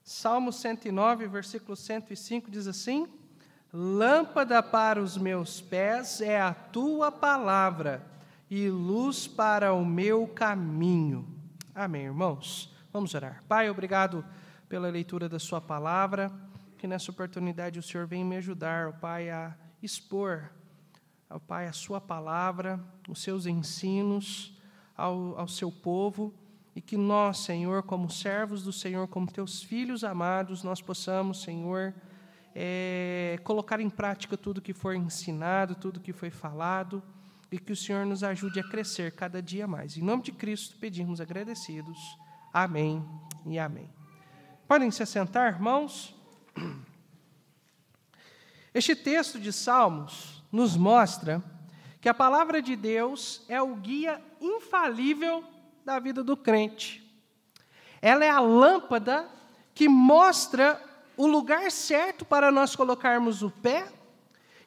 Salmo 109, versículo 105 diz assim: lâmpada para os meus pés é a tua palavra e luz para o meu caminho. Amém, irmãos? Vamos orar. Pai, obrigado pela leitura da sua palavra, que nessa oportunidade o Senhor vem me ajudar, ó Pai, a expor, ó Pai, a sua palavra, os seus ensinos ao seu povo, e que nós, Senhor, como servos do Senhor, como teus filhos amados, nós possamos, Senhor, colocar em prática tudo que foi ensinado, tudo que foi falado, e que o Senhor nos ajude a crescer cada dia mais. Em nome de Cristo, pedimos agradecidos. Amém e amém. Podem se assentar, irmãos? Este texto de Salmos nos mostra que a palavra de Deus é o guia infalível da vida do crente. Ela é a lâmpada que mostra o lugar certo para nós colocarmos o pé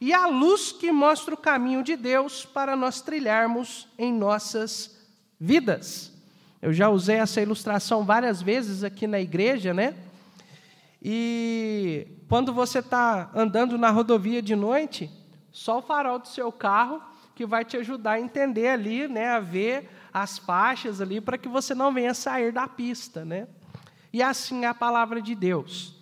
e a luz que mostra o caminho de Deus para nós trilharmos em nossas vidas. Eu já usei essa ilustração várias vezes aqui na igreja, né? E quando você está andando na rodovia de noite, só o farol do seu carro que vai te ajudar a entender ali, né, a ver as faixas ali, para que você não venha sair da pista, né? E assim é a palavra de Deus.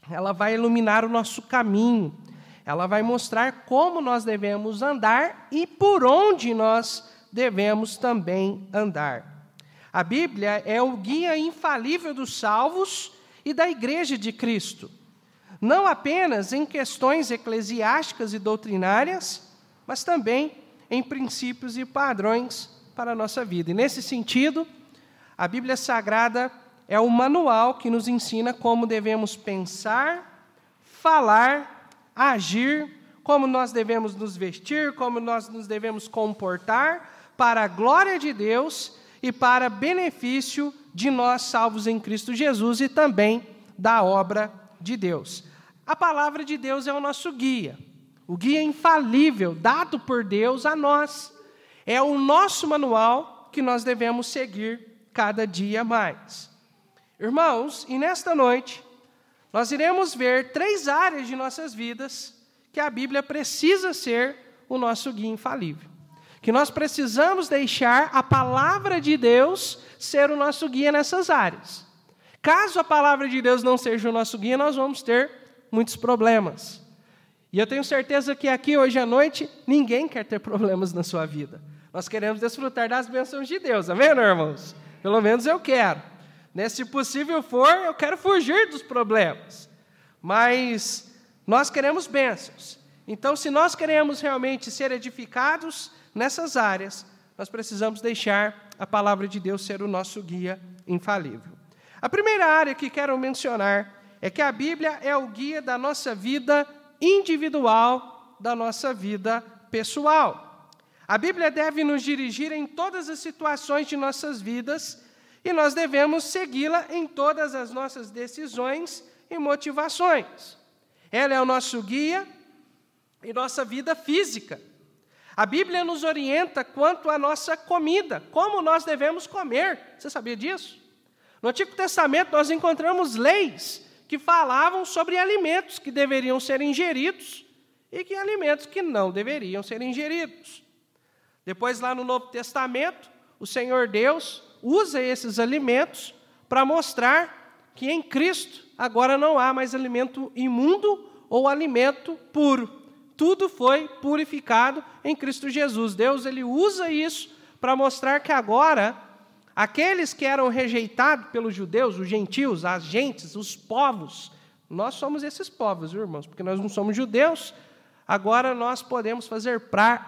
Ela vai iluminar o nosso caminho, ela vai mostrar como nós devemos andar e por onde nós devemos também andar. A Bíblia é o guia infalível dos salvos e da Igreja de Cristo, não apenas em questões eclesiásticas e doutrinárias, mas também em princípios e padrões para a nossa vida. E nesse sentido, a Bíblia Sagrada é o manual que nos ensina como devemos pensar, falar, agir, como nós devemos nos vestir, como nós nos devemos comportar para a glória de Deus e para benefício de nós salvos em Cristo Jesus e também da obra de Deus. A palavra de Deus é o nosso guia, o guia infalível dado por Deus a nós. É o nosso manual que nós devemos seguir cada dia mais. Irmãos, e nesta noite, nós iremos ver 3 áreas de nossas vidas que a Bíblia precisa ser o nosso guia infalível. Que nós precisamos deixar a palavra de Deus ser o nosso guia nessas áreas. Caso a palavra de Deus não seja o nosso guia, nós vamos ter muitos problemas. E eu tenho certeza que aqui hoje à noite, ninguém quer ter problemas na sua vida. Nós queremos desfrutar das bênçãos de Deus, amém, irmãos? Pelo menos eu quero. Se possível for, eu quero fugir dos problemas. Mas nós queremos bênçãos. Então, se nós queremos realmente ser edificados nessas áreas, nós precisamos deixar a palavra de Deus ser o nosso guia infalível. A primeira área que quero mencionar é que a Bíblia é o guia da nossa vida individual, da nossa vida pessoal. A Bíblia deve nos dirigir em todas as situações de nossas vidas e nós devemos segui-la em todas as nossas decisões e motivações. Ela é o nosso guia em nossa vida física. A Bíblia nos orienta quanto à nossa comida, como nós devemos comer. Você sabia disso? No Antigo Testamento nós encontramos leis que falavam sobre alimentos que deveriam ser ingeridos e que alimentos que não deveriam ser ingeridos. Depois, lá no Novo Testamento, o Senhor Deus usa esses alimentos para mostrar que em Cristo agora não há mais alimento imundo ou alimento puro. Tudo foi purificado em Cristo Jesus. Deus ele usa isso para mostrar que agora aqueles que eram rejeitados pelos judeus, os gentios, as gentes, os povos, nós somos esses povos, viu, irmãos? Porque nós não somos judeus, agora nós podemos fazer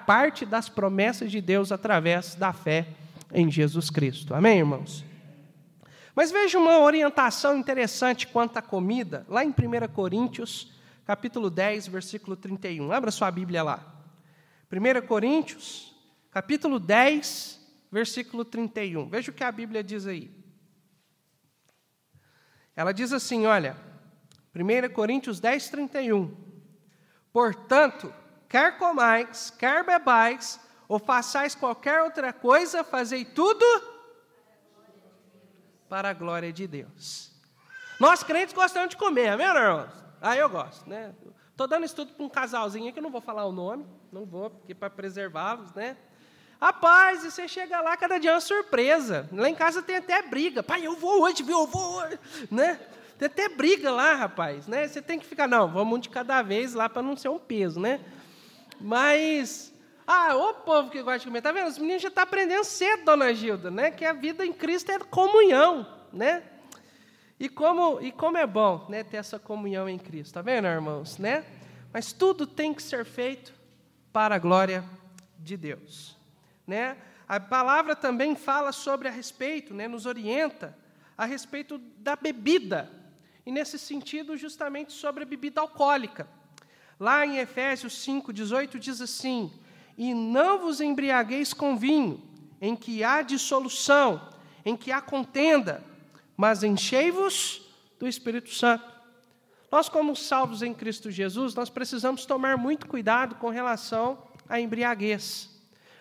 parte das promessas de Deus através da fé em Jesus Cristo. Amém, irmãos? Mas veja uma orientação interessante quanto à comida, lá em 1 Coríntios, capítulo 10, versículo 31. Abra sua Bíblia lá. 1 Coríntios, capítulo 10, versículo 31. Veja o que a Bíblia diz aí. Ela diz assim, olha, 1 Coríntios 10, 31. Portanto, quer comais, quer bebais, ou façais qualquer outra coisa, fazei tudo para a glória de Deus. Nós crentes gostamos de comer, amém, irmãos? Eu gosto, né? Estou dando estudo para um casalzinho aqui, eu não vou falar o nome, não vou, porque para preservá-los, né? Rapaz, e você chega lá, cada dia é uma surpresa. Lá em casa tem até briga. Pai, eu vou hoje, viu? Eu vou hoje, né? Tem até briga lá, rapaz, né? Você tem que ficar, não, vamos um de cada vez lá para não ser um peso, né? Mas, o povo que gosta de comer, tá vendo? Os meninos já estão aprendendo cedo, dona Gilda, né? Que a vida em Cristo é comunhão, né? E como é bom, né, ter essa comunhão em Cristo, tá vendo, irmãos, né? Mas tudo tem que ser feito para a glória de Deus, né? A palavra também fala sobre a respeito, né, nos orienta a respeito da bebida, e nesse sentido justamente sobre a bebida alcoólica. Lá em Efésios 5:18 diz assim: e não vos embriagueis com vinho, em que há dissolução, em que há contenda, mas enchei-vos do Espírito Santo. Nós, como salvos em Cristo Jesus, nós precisamos tomar muito cuidado com relação à embriaguez,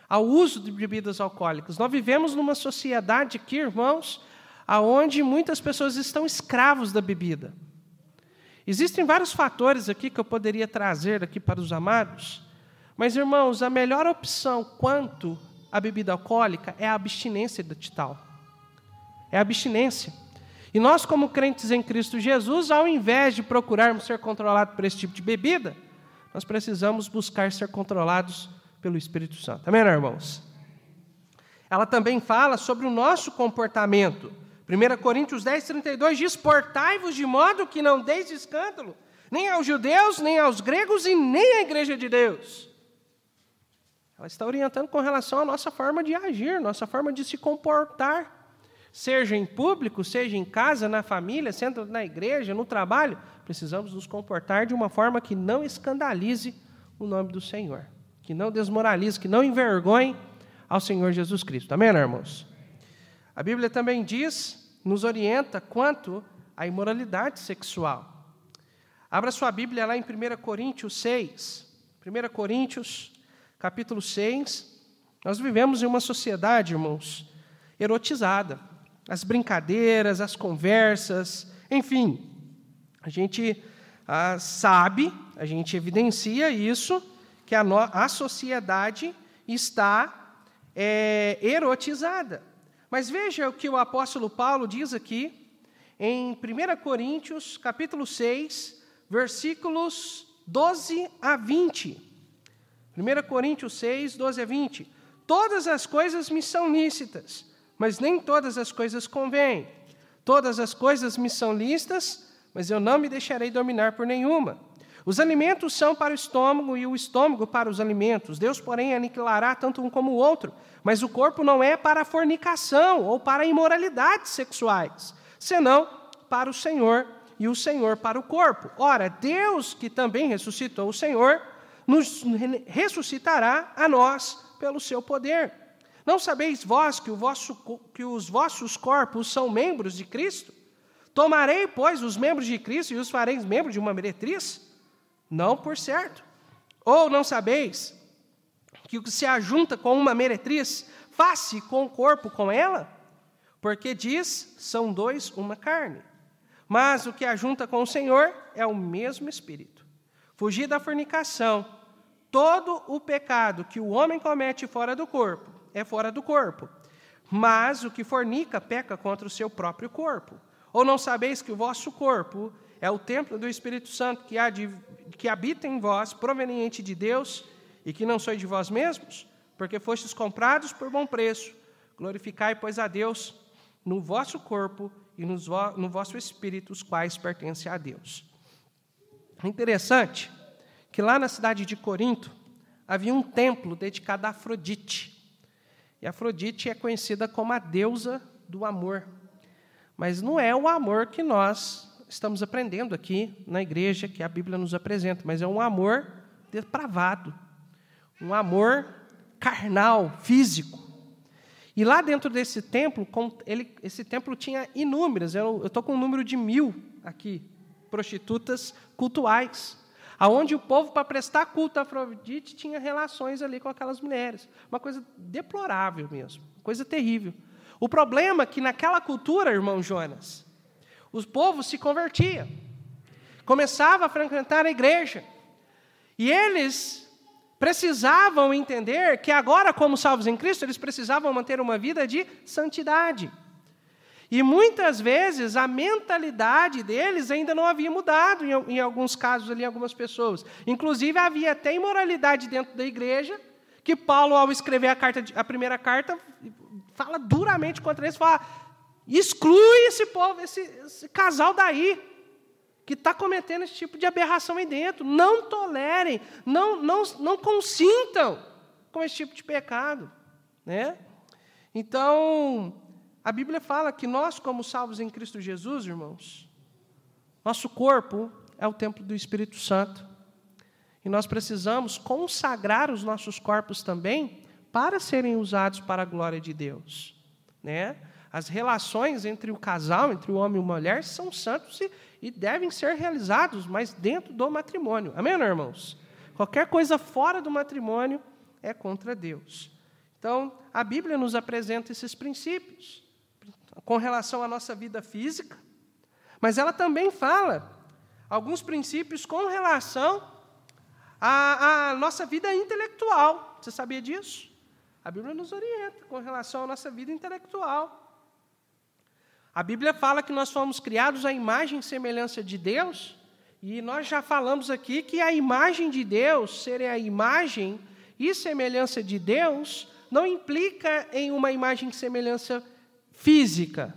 ao uso de bebidas alcoólicas. Nós vivemos numa sociedade aqui, irmãos, onde muitas pessoas estão escravos da bebida. Existem vários fatores aqui que eu poderia trazer aqui para os amados, mas, irmãos, a melhor opção quanto à bebida alcoólica é a abstinência de tal. É a abstinência. E nós, como crentes em Cristo Jesus, ao invés de procurarmos ser controlados por esse tipo de bebida, nós precisamos buscar ser controlados pelo Espírito Santo. Amém, irmãos? Ela também fala sobre o nosso comportamento. 1 Coríntios 10:32 diz: portai-vos de modo que não deis escândalo, nem aos judeus, nem aos gregos e nem à igreja de Deus. Ela está orientando com relação à nossa forma de agir, nossa forma de se comportar. Seja em público, seja em casa, na família, sendo na igreja, no trabalho, precisamos nos comportar de uma forma que não escandalize o nome do Senhor, que não desmoralize, que não envergonhe ao Senhor Jesus Cristo. Amém, irmãos? A Bíblia também nos orienta quanto à imoralidade sexual. Abra sua Bíblia lá em 1 Coríntios 6. 1 Coríntios, capítulo 6. Nós vivemos em uma sociedade, irmãos, erotizada. As brincadeiras, as conversas, enfim, a gente sabe, a gente evidencia isso, que a sociedade está erotizada. Mas veja o que o apóstolo Paulo diz aqui, em 1 Coríntios, capítulo 6, versículos 12 a 20. 1 Coríntios 6, 12 a 20. Todas as coisas me são lícitas, mas nem todas as coisas convêm. Todas as coisas me são lícitas, mas eu não me deixarei dominar por nenhuma. Os alimentos são para o estômago e o estômago para os alimentos. Deus, porém, aniquilará tanto um como o outro. Mas o corpo não é para a fornicação ou para imoralidades sexuais, senão para o Senhor e o Senhor para o corpo. Ora, Deus, que também ressuscitou o Senhor, nos ressuscitará a nós pelo seu poder. Não sabeis vós que os vossos corpos são membros de Cristo? Tomarei, pois, os membros de Cristo e os farei membros de uma meretriz? Não, por certo. Ou não sabeis que o que se ajunta com uma meretriz, faz-se com o corpo com ela? Porque diz, são dois uma carne. Mas o que ajunta com o Senhor é o mesmo Espírito. Fugir da fornicação. Todo o pecado que o homem comete fora do corpo, é fora do corpo. Mas o que fornica peca contra o seu próprio corpo. Ou não sabeis que o vosso corpo é o templo do Espírito Santo que habita em vós, proveniente de Deus, e que não sois de vós mesmos? Porque fostes comprados por bom preço. Glorificai, pois, a Deus no vosso corpo e no vosso espírito, os quais pertencem a Deus. É interessante que lá na cidade de Corinto havia um templo dedicado a Afrodite. E Afrodite é conhecida como a deusa do amor. Mas não é o amor que nós estamos aprendendo aqui na igreja, que a Bíblia nos apresenta, mas é um amor depravado, um amor carnal, físico. E lá dentro desse templo, esse templo tinha inúmeras, eu estou com um número de 1000 aqui, prostitutas cultuais, aonde o povo, para prestar culto a Afrodite, tinha relações ali com aquelas mulheres. Uma coisa deplorável mesmo, coisa terrível. O problema é que naquela cultura, irmão Jonas, o povo se convertia, começava a frequentar a igreja. E eles precisavam entender que agora, como salvos em Cristo, eles precisavam manter uma vida de santidade. E muitas vezes a mentalidade deles ainda não havia mudado, em alguns casos ali, em algumas pessoas. Inclusive havia até imoralidade dentro da igreja, que Paulo, ao escrever a primeira carta, fala duramente contra eles, fala, exclui esse povo, esse casal daí, que está cometendo esse tipo de aberração aí dentro. Não tolerem, não consintam com esse tipo de pecado. Né? Então, a Bíblia fala que nós, como salvos em Cristo Jesus, irmãos, nosso corpo é o templo do Espírito Santo. E nós precisamos consagrar os nossos corpos também para serem usados para a glória de Deus. Né? As relações entre o casal, entre o homem e a mulher, são santos e devem ser realizados, mas dentro do matrimônio. Amém, irmãos? Qualquer coisa fora do matrimônio é contra Deus. Então, a Bíblia nos apresenta esses princípios com relação à nossa vida física, mas ela também fala alguns princípios com relação à nossa vida intelectual. Você sabia disso? A Bíblia nos orienta com relação à nossa vida intelectual. A Bíblia fala que nós fomos criados à imagem e semelhança de Deus, e nós já falamos aqui que a imagem de Deus, ser a imagem e semelhança de Deus, não implica em uma imagem e semelhança física,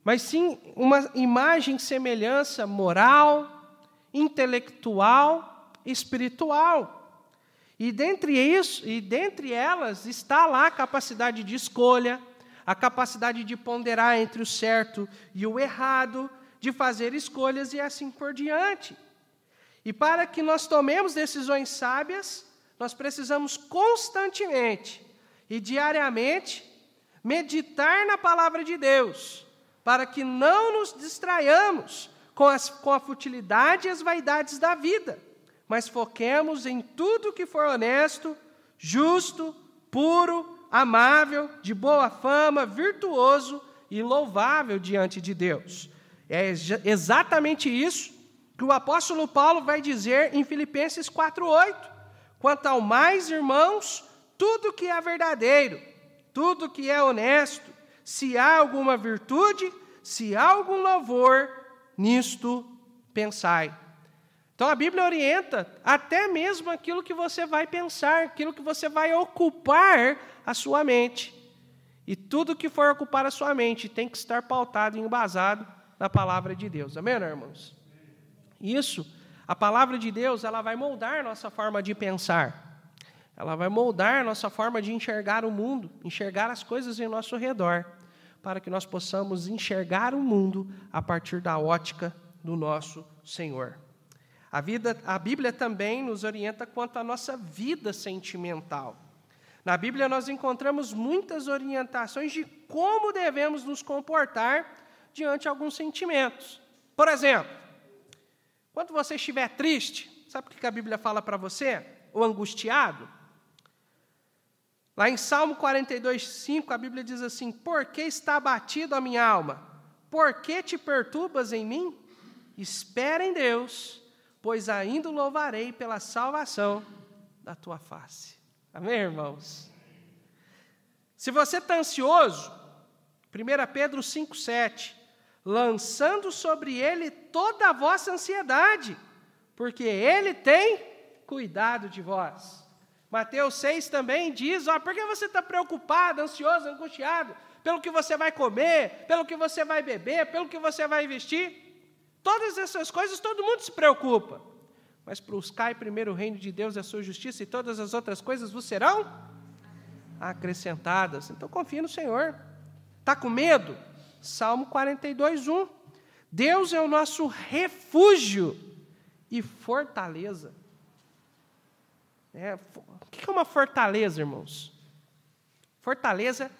mas sim uma imagem e semelhança moral, intelectual, espiritual. E dentre elas está lá a capacidade de escolha, a capacidade de ponderar entre o certo e o errado, de fazer escolhas e assim por diante. E para que nós tomemos decisões sábias, nós precisamos constantemente e diariamente meditar na palavra de Deus, para que não nos distraiamos com a futilidade e as vaidades da vida, mas foquemos em tudo que for honesto, justo, puro, amável, de boa fama, virtuoso e louvável diante de Deus. É exatamente isso que o apóstolo Paulo vai dizer em Filipenses 4:8. Quanto ao mais, irmãos, tudo que é verdadeiro, tudo que é honesto, se há alguma virtude, se há algum louvor, nisto pensai. Então a Bíblia orienta até mesmo aquilo que você vai pensar, aquilo que você vai ocupar a sua mente. E tudo que for ocupar a sua mente tem que estar pautado e embasado na palavra de Deus. Amém, irmãos? Isso, a palavra de Deus, ela vai moldar nossa forma de pensar. Ela vai moldar nossa forma de enxergar o mundo, enxergar as coisas em nosso redor, para que nós possamos enxergar o mundo a partir da ótica do nosso Senhor. A Bíblia também nos orienta quanto à nossa vida sentimental. Na Bíblia nós encontramos muitas orientações de como devemos nos comportar diante de alguns sentimentos. Por exemplo, quando você estiver triste, sabe o que a Bíblia fala para você? Ou angustiado? Lá em Salmo 42:5, a Bíblia diz assim: por que está abatido a minha alma? Por que te perturbas em mim? Espera em Deus, pois ainda o louvarei pela salvação da tua face. Amém, irmãos? Se você está ansioso, 1 Pedro 5:7, lançando sobre ele toda a vossa ansiedade, porque ele tem cuidado de vós. Mateus 6 também diz, por que você está preocupado, ansioso, angustiado, pelo que você vai comer, pelo que você vai beber, pelo que você vai vestir? Todas essas coisas todo mundo se preocupa. Mas buscai primeiro o reino de Deus e a sua justiça, e todas as outras coisas vos serão acrescentadas. Então confia no Senhor. Está com medo? Salmo 42:1. Deus é o nosso refúgio e fortaleza. O que é uma fortaleza, irmãos? Fortaleza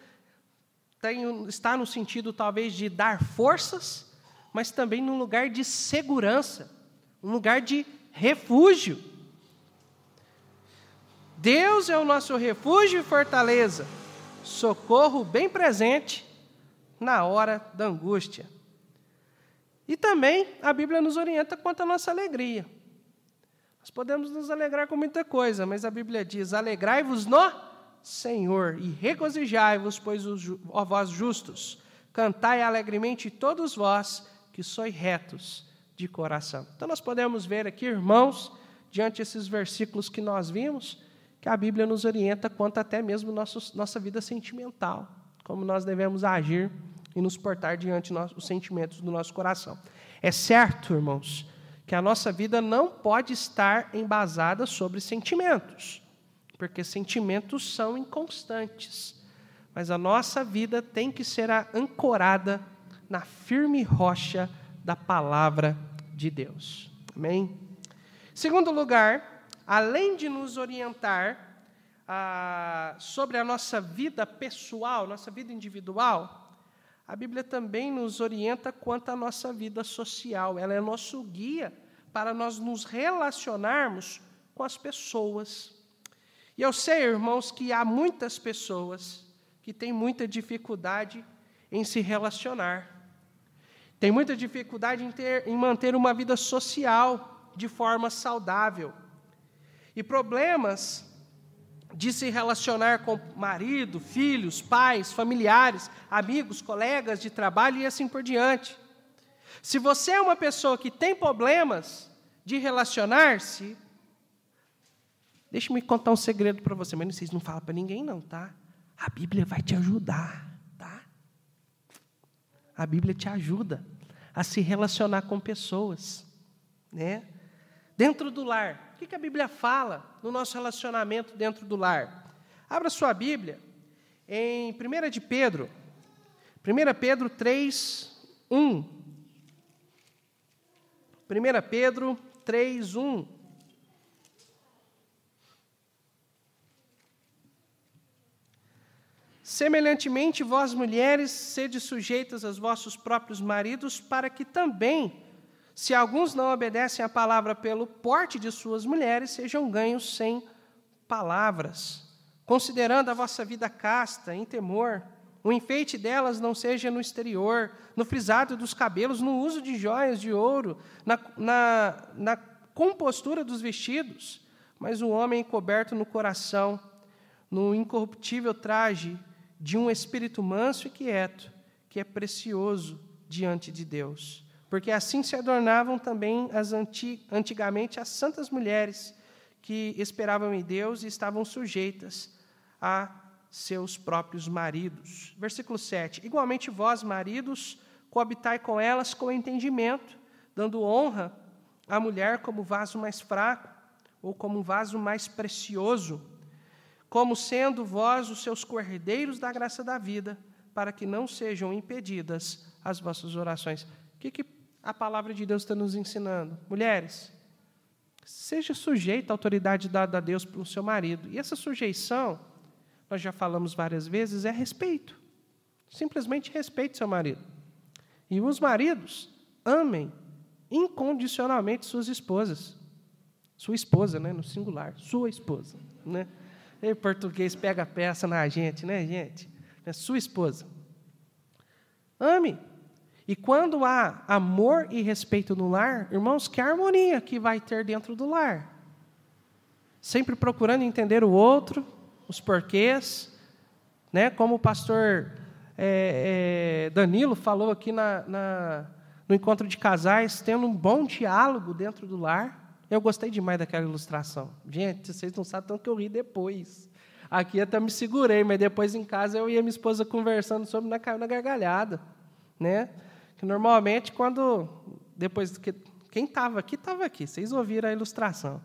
está no sentido, talvez, de dar forças, mas também num lugar de segurança, um lugar de refúgio. Deus é o nosso refúgio e fortaleza, socorro bem presente na hora da angústia. E também a Bíblia nos orienta quanto à nossa alegria. Nós podemos nos alegrar com muita coisa, mas a Bíblia diz: alegrai-vos no Senhor e regozijai-vos, pois ó vós justos, cantai alegremente todos vós que sois retos de coração. Então nós podemos ver aqui, irmãos, diante desses versículos que nós vimos, que a Bíblia nos orienta quanto até mesmo nossa vida sentimental, como nós devemos agir e nos portar diante dos sentimentos do nosso coração. É certo, irmãos, que a nossa vida não pode estar embasada sobre sentimentos, porque sentimentos são inconstantes. Mas a nossa vida tem que ser ancorada na firme rocha da palavra de Deus. Amém? Segundo lugar, além de nos orientar sobre a nossa vida pessoal, nossa vida individual, a Bíblia também nos orienta quanto à nossa vida social. Ela é nosso guia para nós nos relacionarmos com as pessoas. E eu sei, irmãos, que há muitas pessoas que têm muita dificuldade em se relacionar. Tem muita dificuldade em manter uma vida social de forma saudável. E problemas de se relacionar com marido, filhos, pais, familiares, amigos, colegas de trabalho e assim por diante. Se você é uma pessoa que tem problemas de relacionar-se, deixa-me contar um segredo para você, mas vocês não falam para ninguém não, tá? A Bíblia vai te ajudar, tá? A Bíblia te ajuda a se relacionar com pessoas, né? Dentro do lar. O que a Bíblia fala no nosso relacionamento dentro do lar? Abra sua Bíblia em 1 de Pedro. 1 Pedro 3, 1. 1 Pedro 3, 1. Semelhantemente, vós, mulheres, sede sujeitas aos vossos próprios maridos, para que também, se alguns não obedecem à palavra pelo porte de suas mulheres, sejam ganhos sem palavras, considerando a vossa vida casta, em temor. O enfeite delas não seja no exterior, no frisado dos cabelos, no uso de joias de ouro, na compostura dos vestidos, mas o homem coberto no coração, no incorruptível traje de um espírito manso e quieto, que é precioso diante de Deus. Porque assim se adornavam também antigamente as santas mulheres que esperavam em Deus e estavam sujeitas a seus próprios maridos. Versículo 7. Igualmente vós, maridos, coabitai com elas com entendimento, dando honra à mulher como vaso mais fraco, ou como um vaso mais precioso, como sendo vós os seus cordeiros da graça da vida, para que não sejam impedidas as vossas orações. O que a palavra de Deus está nos ensinando? Mulheres, seja sujeita à autoridade dada a Deus pelo seu marido. E essa sujeição, nós já falamos várias vezes, é respeito. Simplesmente respeite seu marido. E os maridos, amem incondicionalmente suas esposas. Sua esposa, né, no singular, sua esposa, né? E português pega a peça na gente, né, gente? É sua esposa. Ame. E quando há amor e respeito no lar, irmãos, que harmonia que vai ter dentro do lar. Sempre procurando entender o outro, os porquês, né? Como o pastor Danilo falou aqui no encontro de casais, tendo um bom diálogo dentro do lar. Eu gostei demais daquela ilustração. Gente, vocês não sabem tanto que eu ri depois. Aqui até me segurei, mas depois em casa eu e a minha esposa conversando sobre, caiu na gargalhada, né? Que normalmente depois que quem estava aqui, vocês ouviram a ilustração.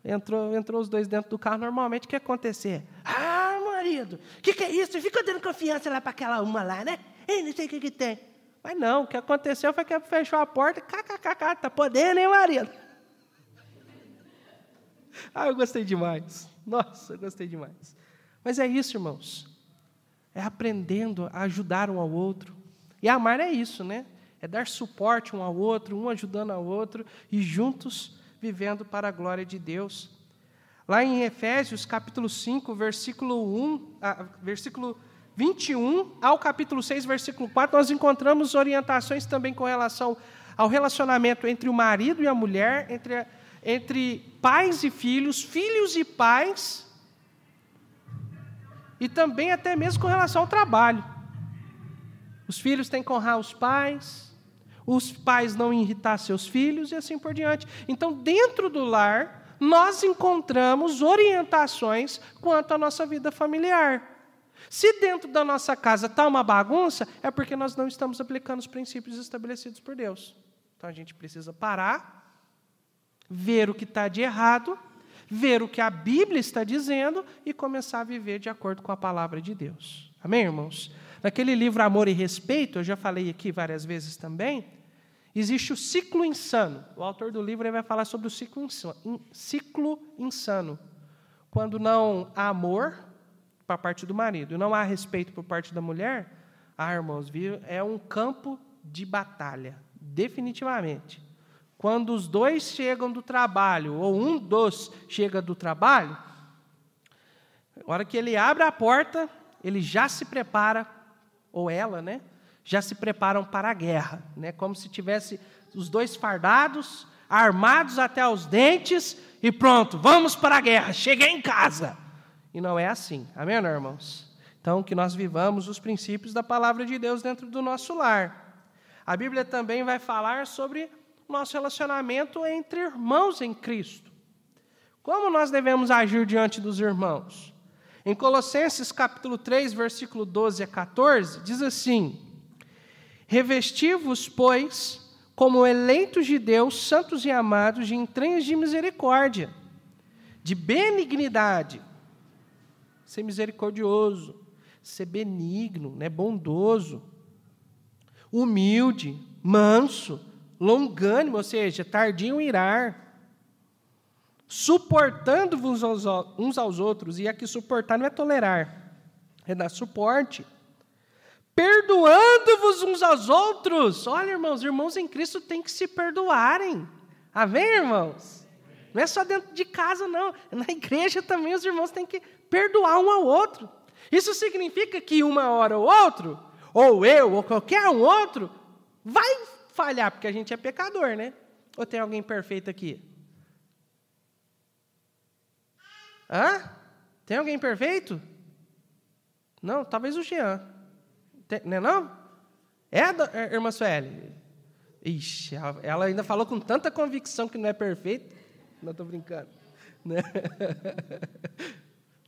Entrou os dois dentro do carro, normalmente o que ia acontecer? Ah, marido, o que é isso? Fica dando confiança lá para aquela uma lá, né? Ei, não sei o que tem. Mas não, o que aconteceu foi que fechou a porta, tá podendo, hein, marido? Ah, eu gostei demais. Nossa, eu gostei demais. Mas é isso, irmãos. É aprendendo a ajudar um ao outro. E amar é isso, né? É dar suporte um ao outro, um ajudando ao outro, e juntos vivendo para a glória de Deus. Lá em Efésios, capítulo 5, versículo 21, ao capítulo 6, versículo 4, nós encontramos orientações também com relação ao relacionamento entre o marido e a mulher, entre pais e filhos e pais, e também até mesmo com relação ao trabalho. Os filhos têm que honrar os pais não irritar seus filhos e assim por diante. Então, dentro do lar, nós encontramos orientações quanto à nossa vida familiar. Se dentro da nossa casa está uma bagunça, é porque nós não estamos aplicando os princípios estabelecidos por Deus. Então, a gente precisa parar, ver o que está de errado, ver o que a Bíblia está dizendo e começar a viver de acordo com a palavra de Deus. Amém, irmãos? Naquele livro Amor e Respeito, eu já falei aqui várias vezes também, existe o ciclo insano. O autor do livro vai falar sobre o ciclo insano. Quando não há amor por parte do marido e não há respeito por parte da mulher, irmãos, viu, é um campo de batalha, definitivamente. Quando os dois chegam do trabalho, ou um dos chega do trabalho, na hora que ele abre a porta, ele já se prepara, ou ela, né, já se preparam para a guerra, né, como se tivesse os dois fardados, armados até os dentes, e pronto, vamos para a guerra, cheguei em casa. E não é assim, amém, irmãos? Então, que nós vivamos os princípios da palavra de Deus dentro do nosso lar. A Bíblia também vai falar sobre o nosso relacionamento entre irmãos em Cristo. Como nós devemos agir diante dos irmãos? Em Colossenses capítulo 3, versículo 12 a 14, diz assim: revesti-vos, pois, como eleitos de Deus, santos e amados, de entranhas de misericórdia, de benignidade, ser misericordioso, ser benigno, né, bondoso, humilde, manso, longânimo, ou seja, tardio em irar, suportando-vos uns aos outros, e aqui suportar não é tolerar, é dar suporte, perdoando-vos uns aos outros. Olha, irmãos em Cristo têm que se perdoarem, amém, irmãos? Não é só dentro de casa, não, na igreja também os irmãos têm que perdoar um ao outro. Isso significa que uma hora ou outro, ou eu, ou qualquer um outro, vai falhar, porque a gente é pecador, né? Ou tem alguém perfeito aqui? Tem alguém perfeito? Não, talvez o Jean. Não é não? Irmã Sueli? Ixi, ela ainda falou com tanta convicção que não é perfeito. Não, estou brincando.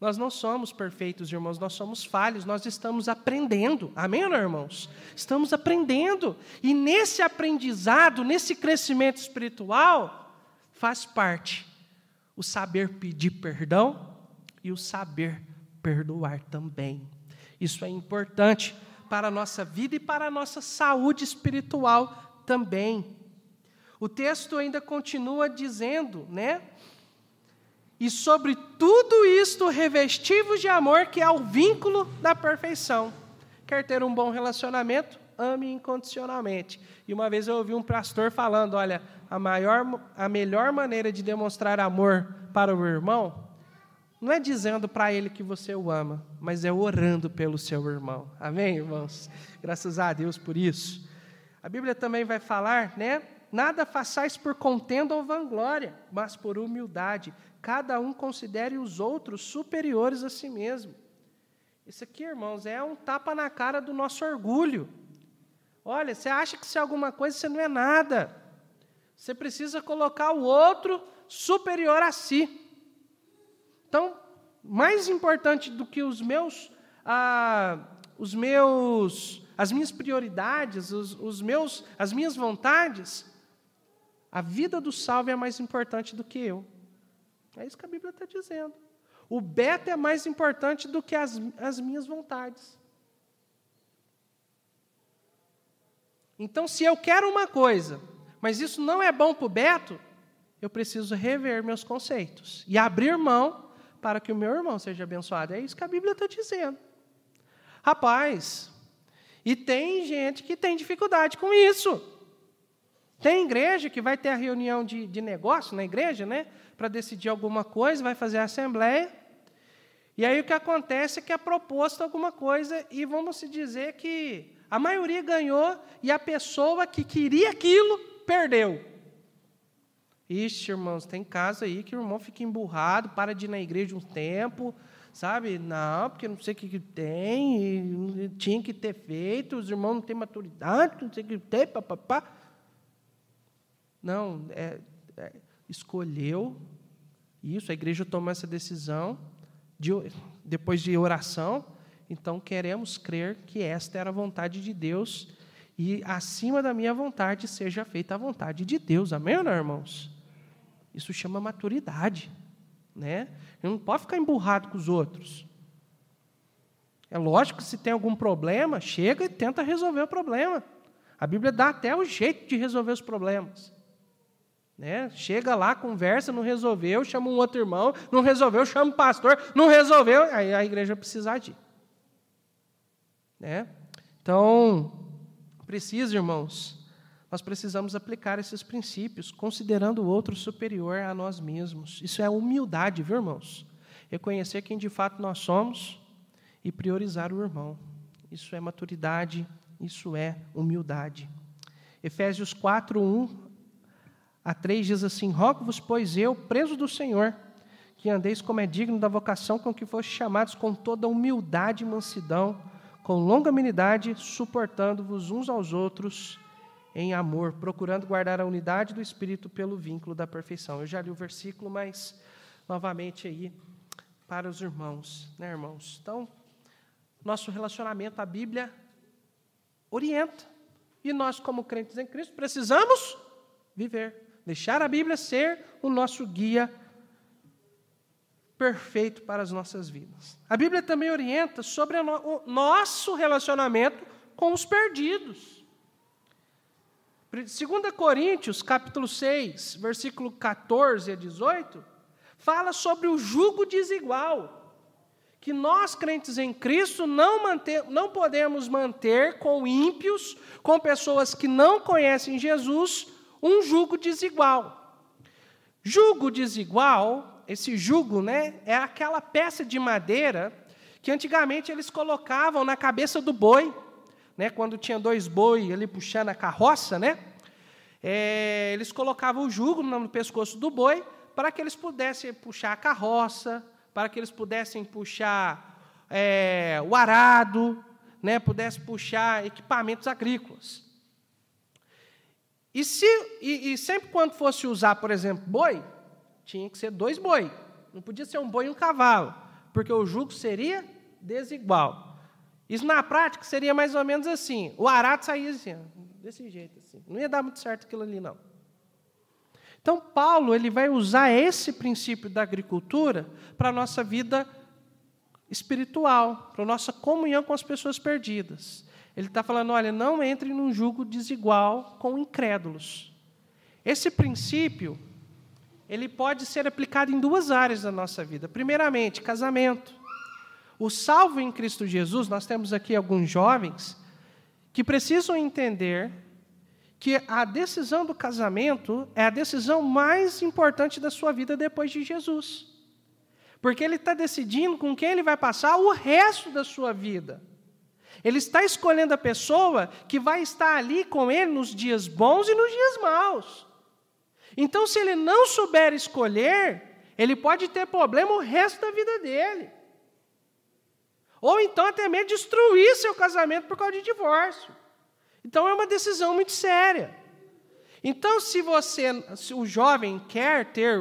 Nós não somos perfeitos, irmãos, nós somos falhos, nós estamos aprendendo. Amém, não, irmãos? Estamos aprendendo. E nesse aprendizado, nesse crescimento espiritual, faz parte o saber pedir perdão e o saber perdoar também. Isso é importante para a nossa vida e para a nossa saúde espiritual também. O texto ainda continua dizendo, né? E sobre tudo isto revesti-vos de amor, que é o vínculo da perfeição. Quer ter um bom relacionamento? Ame incondicionalmente. E uma vez eu ouvi um pastor falando, olha, a melhor maneira de demonstrar amor para o irmão, não é dizendo para ele que você o ama, mas é orando pelo seu irmão. Amém, irmãos? Graças a Deus por isso. A Bíblia também vai falar, né? Nada façais por contenda ou vanglória, mas por humildade. Cada um considere os outros superiores a si mesmo. Isso aqui, irmãos, é um tapa na cara do nosso orgulho. Olha, você acha que se é alguma coisa, você não é nada. Você precisa colocar o outro superior a si. Então, mais importante do que as minhas prioridades, as minhas vontades, a vida do salvo é mais importante do que eu. É isso que a Bíblia está dizendo. O Beto é mais importante do que as minhas vontades. Então, se eu quero uma coisa, mas isso não é bom para o Beto, eu preciso rever meus conceitos e abrir mão para que o meu irmão seja abençoado. É isso que a Bíblia está dizendo. Rapaz, e tem gente que tem dificuldade com isso. Tem igreja que vai ter a reunião de negócio na igreja, né? Para decidir alguma coisa, vai fazer a assembleia. E aí o que acontece é que é proposto alguma coisa e vamos se dizer que a maioria ganhou e a pessoa que queria aquilo perdeu. Ixi, irmãos, tem casos aí que o irmão fica emburrado, para de ir na igreja um tempo, sabe? Não, porque não sei o que tem, tinha que ter feito, os irmãos não têm maturidade, não sei o que tem, papapá. Não, escolheu isso, a igreja tomou essa decisão, depois de oração, então queremos crer que esta era a vontade de Deus, e acima da minha vontade seja feita a vontade de Deus. Amém, ou não, irmãos? Isso chama maturidade, né? Não pode ficar emburrado com os outros. É lógico que se tem algum problema, chega e tenta resolver o problema. A Bíblia dá até o jeito de resolver os problemas. Né? Chega lá, conversa, não resolveu, chama um outro irmão, não resolveu, chama o pastor, não resolveu, aí a igreja precisa agir. Né? Então, irmãos, nós precisamos aplicar esses princípios, considerando o outro superior a nós mesmos. Isso é humildade, viu, irmãos? Reconhecer quem de fato nós somos e priorizar o irmão. Isso é maturidade, isso é humildade. Efésios 4, 1-3 diz assim: rogo-vos, pois eu, preso do Senhor, que andeis como é digno da vocação com que fostes chamados, com toda humildade e mansidão, com longanimidade, suportando-vos uns aos outros em amor, procurando guardar a unidade do Espírito pelo vínculo da perfeição. Eu já li o versículo, mas novamente aí para os irmãos, né, irmãos? Então, nosso relacionamento à Bíblia orienta, e nós, como crentes em Cristo, precisamos viver, deixar a Bíblia ser o nosso guia perfeito para as nossas vidas. A Bíblia também orienta sobre o nosso relacionamento com os perdidos. 2 Coríntios, capítulo 6, versículo 14 a 18, fala sobre o jugo desigual, que nós, crentes em Cristo, não podemos manter com ímpios, com pessoas que não conhecem Jesus, um jugo desigual. Jugo desigual, esse jugo, né, é aquela peça de madeira que antigamente eles colocavam na cabeça do boi, né, quando tinha 2 bois ali puxando a carroça, né, eles colocavam o jugo no pescoço do boi para que eles pudessem puxar a carroça, para que eles pudessem puxar o arado, né, pudessem puxar equipamentos agrícolas. E sempre quando fosse usar, por exemplo, boi, tinha que ser 2 boi. Não podia ser um boi e um cavalo, porque o jugo seria desigual. Isso na prática seria mais ou menos assim. O arado saía assim, desse jeito. Assim. Não ia dar muito certo aquilo ali, não. Então, Paulo ele vai usar esse princípio da agricultura para a nossa vida espiritual, para a nossa comunhão com as pessoas perdidas. Ele está falando, olha, não entre num jugo desigual com incrédulos. Esse princípio, ele pode ser aplicado em 2 áreas da nossa vida. Primeiramente, casamento. O salvo em Cristo Jesus, nós temos aqui alguns jovens que precisam entender que a decisão do casamento é a decisão mais importante da sua vida depois de Jesus. Porque ele está decidindo com quem ele vai passar o resto da sua vida. Ele está escolhendo a pessoa que vai estar ali com ele nos dias bons e nos dias maus. Então, se ele não souber escolher, ele pode ter problema o resto da vida dele. Ou então até mesmo destruir seu casamento por causa de divórcio. Então é uma decisão muito séria. Então, se o jovem quer ter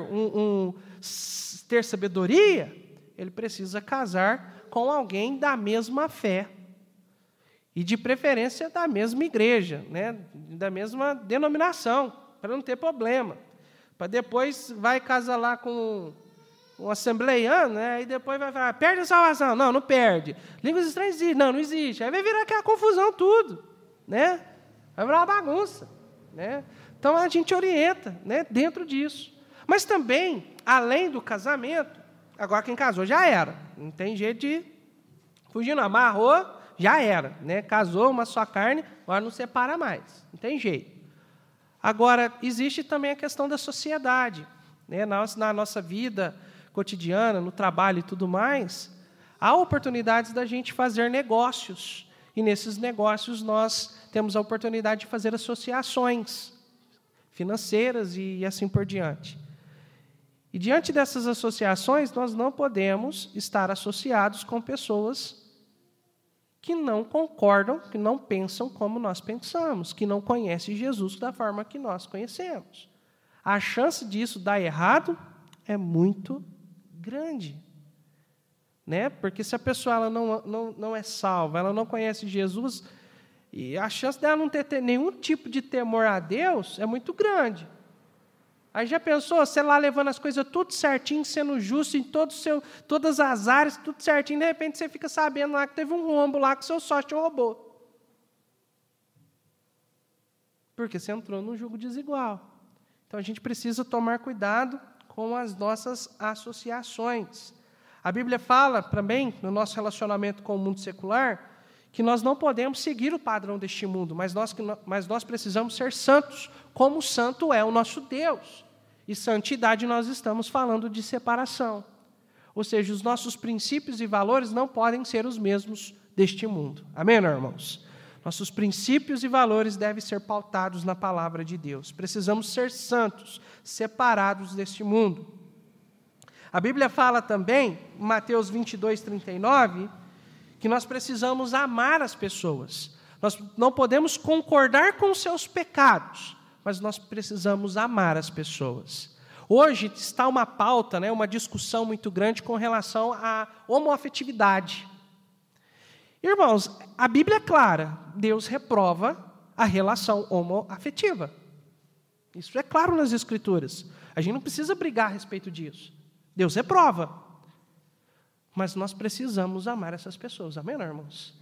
sabedoria, ele precisa casar com alguém da mesma fé. E de preferência da mesma igreja, né? Da mesma denominação, para não ter problema. Para depois vai casar lá com um assembleiano, né? E depois vai falar, perde a salvação. Não, não perde. Línguas estranhas existem. Não, não existe. Aí vai virar aquela confusão tudo, né? Vai virar uma bagunça, né? Então a gente orienta, né, dentro disso. Mas também, além do casamento, agora quem casou já era. Não tem jeito de fugir, não. Amarrou, já era, né? Casou, uma só carne, agora não separa mais. Não tem jeito. Agora, existe também a questão da sociedade, né? Na nossa vida cotidiana, no trabalho e tudo mais, há oportunidades da gente fazer negócios. E nesses negócios nós temos a oportunidade de fazer associações. financeiras e assim por diante. E diante dessas associações, nós não podemos estar associados com pessoas que não concordam, que não pensam como nós pensamos, que não conhecem Jesus da forma que nós conhecemos. A chance disso dar errado é muito grande. Né? Porque se a pessoa ela não é salva, ela não conhece Jesus, e a chance dela não ter nenhum tipo de temor a Deus é muito grande. Aí já pensou, você lá levando as coisas tudo certinho, sendo justo em todas as áreas, tudo certinho, de repente você fica sabendo lá que teve um rombo lá que seu sócio te roubou. Porque você entrou num jugo desigual. Então a gente precisa tomar cuidado com as nossas associações. A Bíblia fala também, no nosso relacionamento com o mundo secular, que nós não podemos seguir o padrão deste mundo, mas nós precisamos ser santos, como o santo é o nosso Deus. E santidade nós estamos falando de separação. Ou seja, os nossos princípios e valores não podem ser os mesmos deste mundo. Amém, irmãos? Nossos princípios e valores devem ser pautados na palavra de Deus. Precisamos ser santos, separados deste mundo. A Bíblia fala também, em Mateus 22, 39, que nós precisamos amar as pessoas. Nós não podemos concordar com os seus pecados, mas nós precisamos amar as pessoas. Hoje está uma pauta, né, uma discussão muito grande com relação à homoafetividade. Irmãos, a Bíblia é clara, Deus reprova a relação homoafetiva. Isso é claro nas Escrituras. A gente não precisa brigar a respeito disso. Deus reprova. Mas nós precisamos amar essas pessoas, amém, irmãos?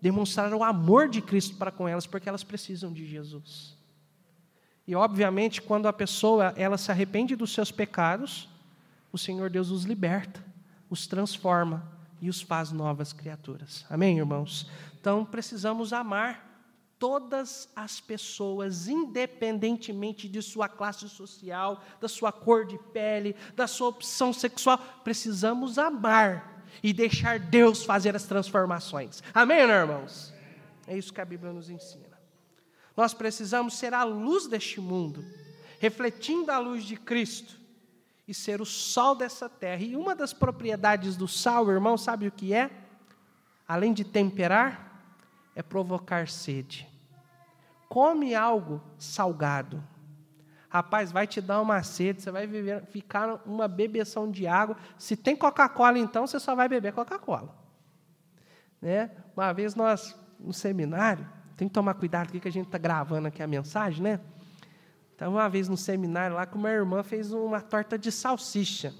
Demonstrar o amor de Cristo para com elas, porque elas precisam de Jesus. E, obviamente, quando a pessoa ela se arrepende dos seus pecados, o Senhor Deus os liberta, os transforma e os faz novas criaturas. Amém, irmãos? Então, precisamos amar todas as pessoas, independentemente de sua classe social, da sua cor de pele, da sua opção sexual, precisamos amar e deixar Deus fazer as transformações. Amém, irmãos? É isso que a Bíblia nos ensina. Nós precisamos ser a luz deste mundo, refletindo a luz de Cristo e ser o sol dessa terra. E uma das propriedades do sal, irmão, sabe o que é? Além de temperar, é provocar sede. Come algo salgado. Rapaz, vai te dar uma sede, você vai ficar uma bebeção de água. Se tem Coca-Cola, então, você só vai beber Coca-Cola. Né? Uma vez nós, no seminário, tem que tomar cuidado aqui que a gente está gravando aqui a mensagem, né? Então, uma vez no seminário lá, que uma irmã fez uma torta de salsicha.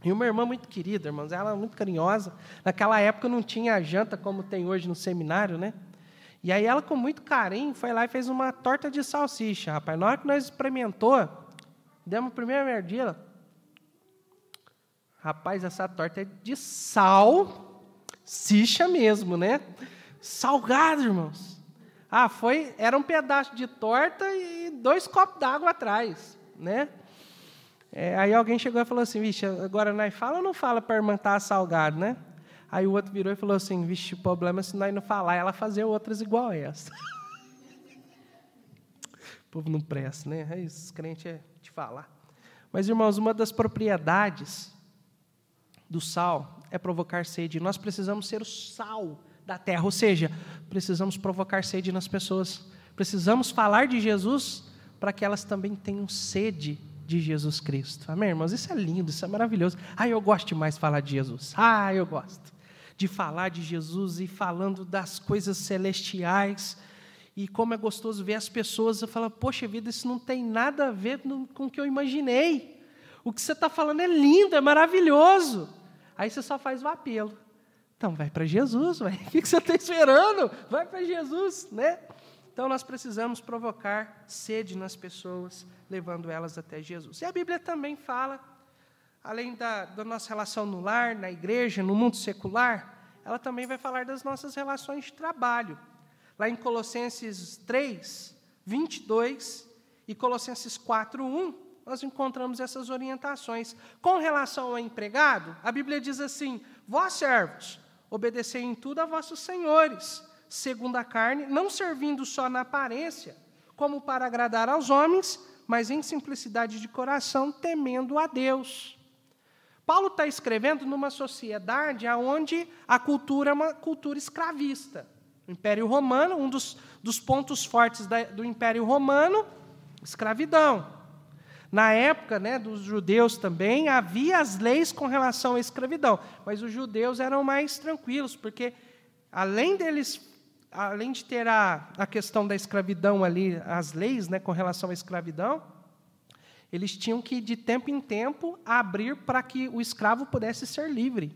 E uma irmã muito querida, irmãos, ela é muito carinhosa. Naquela época não tinha janta como tem hoje no seminário, né? E aí ela, com muito carinho, foi lá e fez uma torta de salsicha, rapaz. Na hora que nós experimentou, demos a primeira merdida. Rapaz, essa torta é de salsicha mesmo, né? Salgado, irmãos. Era um pedaço de torta e 2 copos d'água atrás, né? Aí alguém chegou e falou assim, vixe, agora nós fala ou não fala para a irmã estar salgado, né? Aí o outro virou e falou assim, vixe, o problema é se nós não falar, ela fazer outras igual a essa. O povo não presta, né? Os crentes é de falar. Mas, irmãos, uma das propriedades do sal é provocar sede. Nós precisamos ser o sal da terra, ou seja, precisamos provocar sede nas pessoas. Precisamos falar de Jesus para que elas também tenham sede de Jesus Cristo. Amém, irmãos? Isso é lindo, isso é maravilhoso. Eu gosto demais de falar de Jesus. Eu gosto de falar de Jesus e falando das coisas celestiais. E como é gostoso ver as pessoas e falar, poxa vida, isso não tem nada a ver com o que eu imaginei. O que você está falando é lindo, é maravilhoso. Aí você só faz o apelo. Então, vai para Jesus, vai. O que você está esperando? Vai para Jesus, né? Então, nós precisamos provocar sede nas pessoas, levando elas até Jesus. E a Bíblia também fala, além da nossa relação no lar, na igreja, no mundo secular, ela também vai falar das nossas relações de trabalho. Lá em Colossenses 3, 22 e Colossenses 4, 1, nós encontramos essas orientações. Com relação ao empregado, a Bíblia diz assim, vós servos, obedecei em tudo a vossos senhores, segundo a carne, não servindo só na aparência, como para agradar aos homens, mas em simplicidade de coração, temendo a Deus. Paulo está escrevendo numa sociedade onde a cultura é uma cultura escravista. O Império Romano, um dos pontos fortes do Império Romano, escravidão. Na época, né, dos judeus também, havia as leis com relação à escravidão, mas os judeus eram mais tranquilos, porque além de ter a questão da escravidão ali, as leis, né, com relação à escravidão, eles tinham que, de tempo em tempo, abrir para que o escravo pudesse ser livre.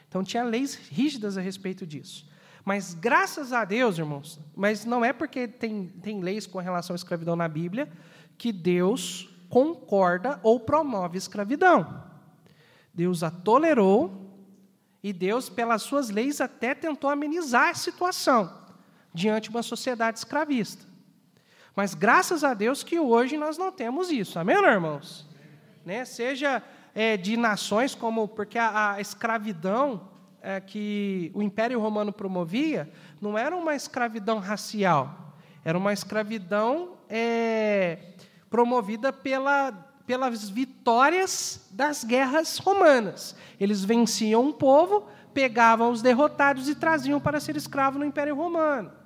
Então, tinha leis rígidas a respeito disso. Mas, graças a Deus, irmãos, mas não é porque tem leis com relação à escravidão na Bíblia, que Deus concorda ou promove a escravidão. Deus a tolerou e Deus, pelas suas leis, até tentou amenizar a situação diante de uma sociedade escravista. Mas, graças a Deus, que hoje nós não temos isso. Amém, irmãos? Né? Seja de nações como... Porque a escravidão que o Império Romano promovia não era uma escravidão racial. Era uma escravidão promovida pelas vitórias das guerras romanas. Eles venciam um povo, pegavam os derrotados e traziam para ser escravo no Império Romano.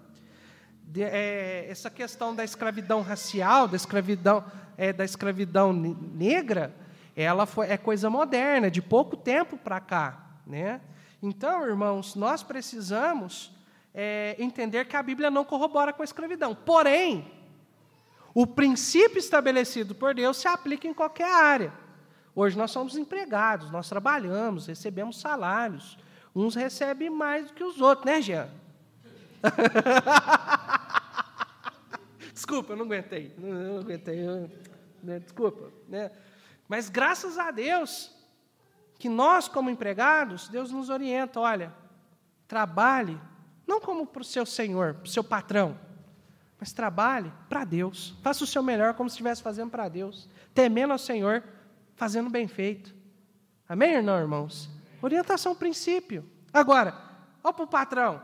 Essa questão da escravidão racial, da escravidão negra, ela é coisa moderna, de pouco tempo para cá, né? Então, irmãos, nós precisamos entender que a Bíblia não corrobora com a escravidão. Porém, o princípio estabelecido por Deus se aplica em qualquer área. Hoje nós somos empregados, nós trabalhamos, recebemos salários. Uns recebem mais do que os outros, né, Jean? Desculpa, eu não aguentei. Desculpa. Né? Mas graças a Deus, que nós, como empregados, Deus nos orienta, olha, trabalhe, não como para o seu senhor, para o seu patrão, mas trabalhe para Deus. Faça o seu melhor como se estivesse fazendo para Deus, temendo ao Senhor, fazendo bem feito. Amém, não, irmãos? Orientação, princípio. Agora, olha para o patrão.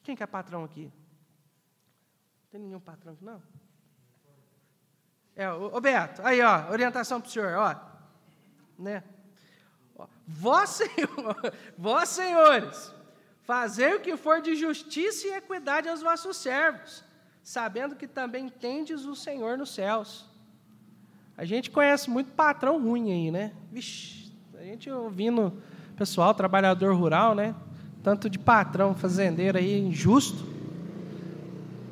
Quem que é patrão aqui? Não tem nenhum patrão aqui, não? Ô Beto, aí, ó, orientação para o senhor, ó. Né? Vós, senhores, fazei o que for de justiça e equidade aos vossos servos, sabendo que também tendes o Senhor nos céus. A gente conhece muito patrão ruim aí, né? Vixe, a gente ouvindo pessoal, trabalhador rural, né? Tanto de patrão, fazendeiro aí, injusto.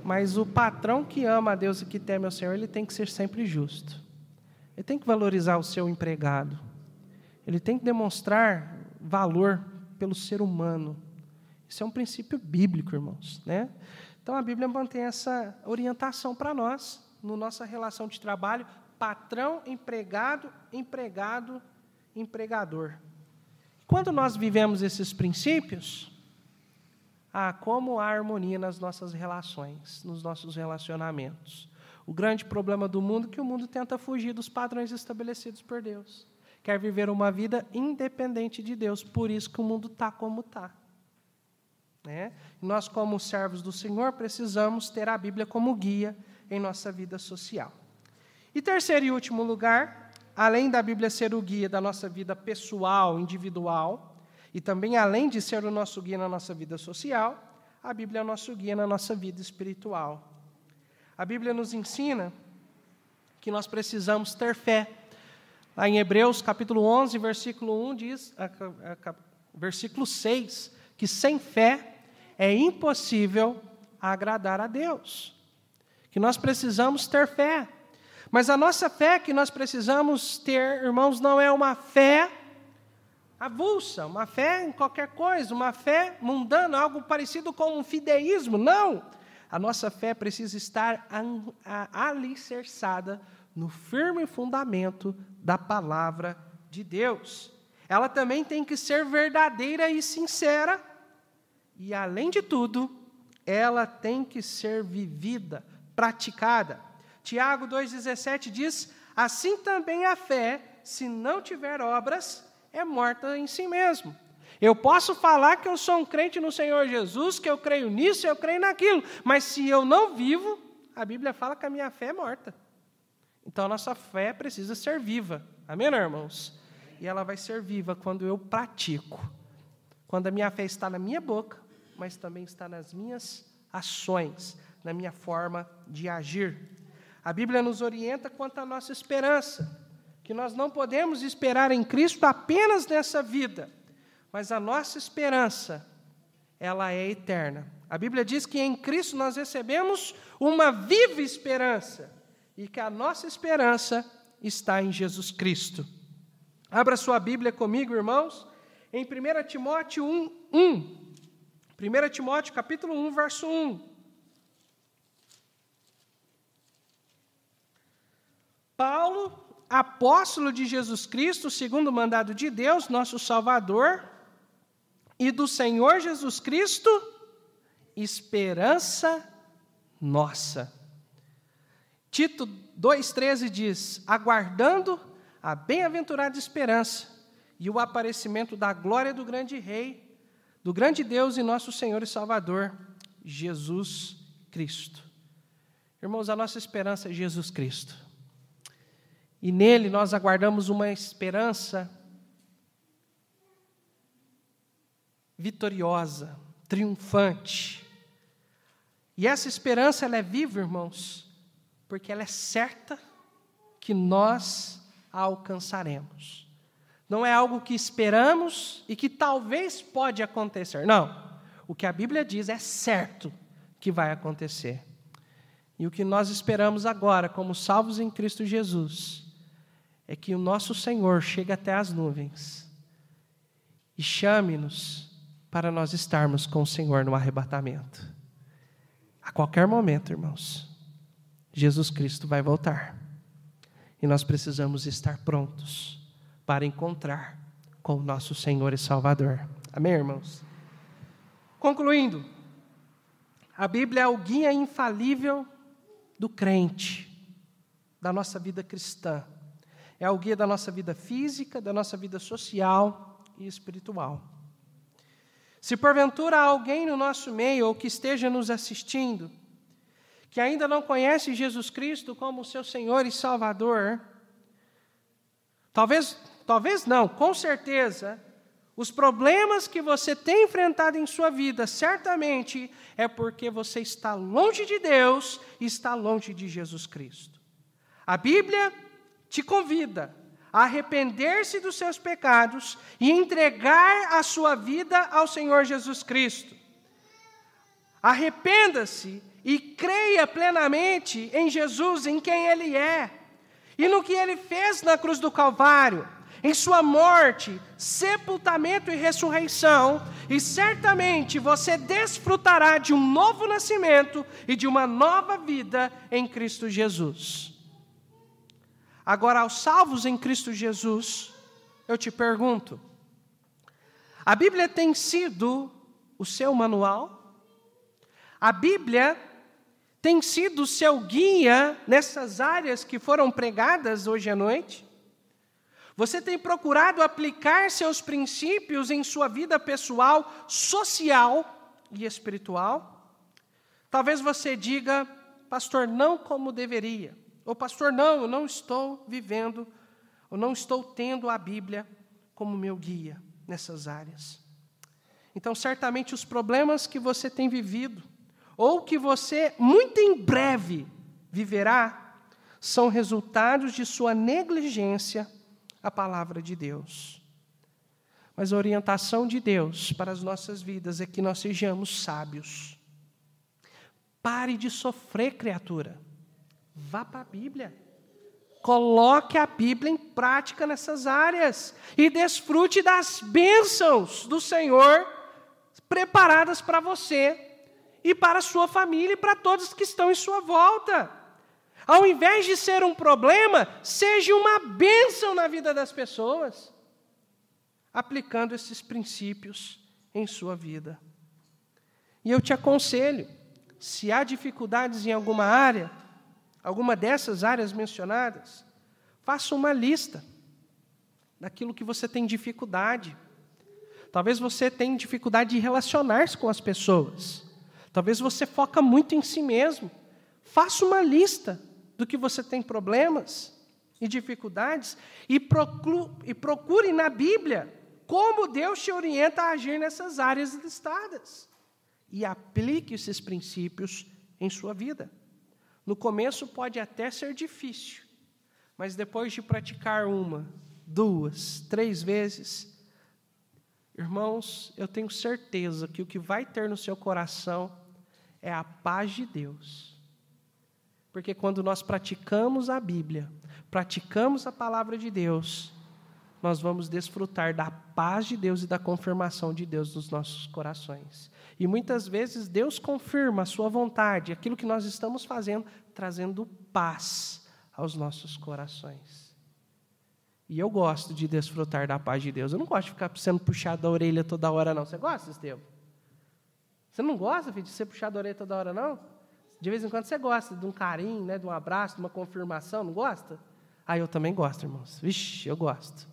Mas o patrão que ama a Deus e que teme ao Senhor, ele tem que ser sempre justo. Ele tem que valorizar o seu empregado. Ele tem que demonstrar valor pelo ser humano. Isso é um princípio bíblico, irmãos, né? Então, a Bíblia mantém essa orientação para nós, na nossa relação de trabalho, patrão, empregado, empregado, empregador. Quando nós vivemos esses princípios, como há harmonia nas nossas relações, nos nossos relacionamentos. O grande problema do mundo é que o mundo tenta fugir dos padrões estabelecidos por Deus. Quer viver uma vida independente de Deus, por isso que o mundo está como está. Né? Nós, como servos do Senhor, precisamos ter a Bíblia como guia em nossa vida social. E terceiro e último lugar, além da Bíblia ser o guia da nossa vida pessoal, individual, e também além de ser o nosso guia na nossa vida social, a Bíblia é o nosso guia na nossa vida espiritual. A Bíblia nos ensina que nós precisamos ter fé. Lá em Hebreus, capítulo 11, versículo 1, versículo 6, que sem fé é impossível agradar a Deus. Que nós precisamos ter fé. Mas a nossa fé que nós precisamos ter, irmãos, não é uma fé avulsa, uma fé em qualquer coisa, uma fé mundana, algo parecido com um fideísmo. Não! A nossa fé precisa estar alicerçada no firme fundamento da palavra de Deus. Ela também tem que ser verdadeira e sincera, e, além de tudo, ela tem que ser vivida, praticada. Tiago 2,17 diz, assim também a fé, se não tiver obras, é morta em si mesmo. Eu posso falar que eu sou um crente no Senhor Jesus, que eu creio nisso, eu creio naquilo, mas se eu não vivo, a Bíblia fala que a minha fé é morta. Então, a nossa fé precisa ser viva. Amém, irmãos? E ela vai ser viva quando eu pratico. Quando a minha fé está na minha boca, mas também está nas minhas ações, na minha forma de agir. A Bíblia nos orienta quanto à nossa esperança, que nós não podemos esperar em Cristo apenas nessa vida, mas a nossa esperança, ela é eterna. A Bíblia diz que em Cristo nós recebemos uma viva esperança, e que a nossa esperança está em Jesus Cristo. Abra sua Bíblia comigo, irmãos, em 1 Timóteo 1. 1 Timóteo, capítulo 1, verso 1. Paulo, apóstolo de Jesus Cristo, segundo o mandado de Deus, nosso Salvador, e do Senhor Jesus Cristo, esperança nossa. Tito 2,13 diz, aguardando a bem-aventurada esperança e o aparecimento da glória do grande Rei, do grande Deus e nosso Senhor e Salvador, Jesus Cristo. Irmãos, a nossa esperança é Jesus Cristo. E nele nós aguardamos uma esperança vitoriosa, triunfante. E essa esperança, ela é viva, irmãos, porque ela é certa que nós a alcançaremos. Não é algo que esperamos e que talvez pode acontecer. Não. O que a Bíblia diz é certo que vai acontecer. E o que nós esperamos agora, como salvos em Cristo Jesus, é que o nosso Senhor chegue até as nuvens e chame-nos para nós estarmos com o Senhor no arrebatamento. A qualquer momento, irmãos, Jesus Cristo vai voltar. E nós precisamos estar prontos para encontrar com o nosso Senhor e Salvador. Amém, irmãos? Concluindo, a Bíblia é o guia infalível do crente, da nossa vida cristã. É o guia da nossa vida física, da nossa vida social e espiritual. Se porventura há alguém no nosso meio ou que esteja nos assistindo, que ainda não conhece Jesus Cristo como seu Senhor e Salvador, talvez não, com certeza, os problemas que você tem enfrentado em sua vida, certamente é porque você está longe de Deus e está longe de Jesus Cristo. A Bíblia te convida a arrepender-se dos seus pecados e entregar a sua vida ao Senhor Jesus Cristo. Arrependa-se e creia plenamente em Jesus, em quem Ele é, e no que Ele fez na cruz do Calvário, em sua morte, sepultamento e ressurreição, e certamente você desfrutará de um novo nascimento e de uma nova vida em Cristo Jesus. Agora, aos salvos em Cristo Jesus, eu te pergunto, a Bíblia tem sido o seu manual? A Bíblia tem sido o seu guia nessas áreas que foram pregadas hoje à noite? Você tem procurado aplicar seus princípios em sua vida pessoal, social e espiritual? Talvez você diga, pastor, não como deveria. Ou, pastor, não, eu não estou vivendo, eu não estou tendo a Bíblia como meu guia nessas áreas. Então, certamente, os problemas que você tem vivido, ou que você, muito em breve, viverá, são resultados de sua negligência à palavra de Deus. Mas a orientação de Deus para as nossas vidas é que nós sejamos sábios. Pare de sofrer, criatura. Vá para a Bíblia. Coloque a Bíblia em prática nessas áreas e desfrute das bênçãos do Senhor preparadas para você e para a sua família e para todos que estão em sua volta. Ao invés de ser um problema, seja uma bênção na vida das pessoas, aplicando esses princípios em sua vida. E eu te aconselho, se há dificuldades em alguma área, alguma dessas áreas mencionadas, faça uma lista daquilo que você tem dificuldade. Talvez você tenha dificuldade de relacionar-se com as pessoas. Talvez você foca muito em si mesmo. Faça uma lista do que você tem problemas e dificuldades e procure na Bíblia como Deus te orienta a agir nessas áreas listadas. E aplique esses princípios em sua vida. No começo pode até ser difícil, mas depois de praticar 1, 2, 3 vezes, irmãos, eu tenho certeza que o que vai ter no seu coração é a paz de Deus. Porque quando nós praticamos a Bíblia, praticamos a palavra de Deus, nós vamos desfrutar da paz de Deus e da confirmação de Deus nos nossos corações. E muitas vezes Deus confirma a sua vontade, aquilo que nós estamos fazendo, trazendo paz aos nossos corações. E eu gosto de desfrutar da paz de Deus. Eu não gosto de ficar sendo puxado da orelha toda hora, não. Você gosta, Estevão? Você não gosta, filho, de ser puxado da orelha toda hora, não? De vez em quando você gosta de um carinho, né, de um abraço, de uma confirmação, não gosta? Ah, eu também gosto, irmãos. Vixe, eu gosto.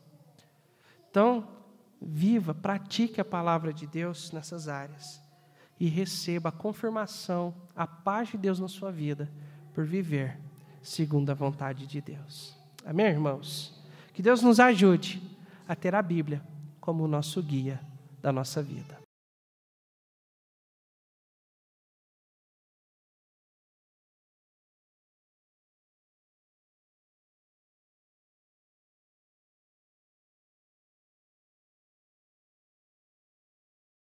Então, viva, pratique a palavra de Deus nessas áreas e receba a confirmação, a paz de Deus na sua vida, por viver segundo a vontade de Deus. Amém, irmãos? Que Deus nos ajude a ter a Bíblia como o nosso guia da nossa vida.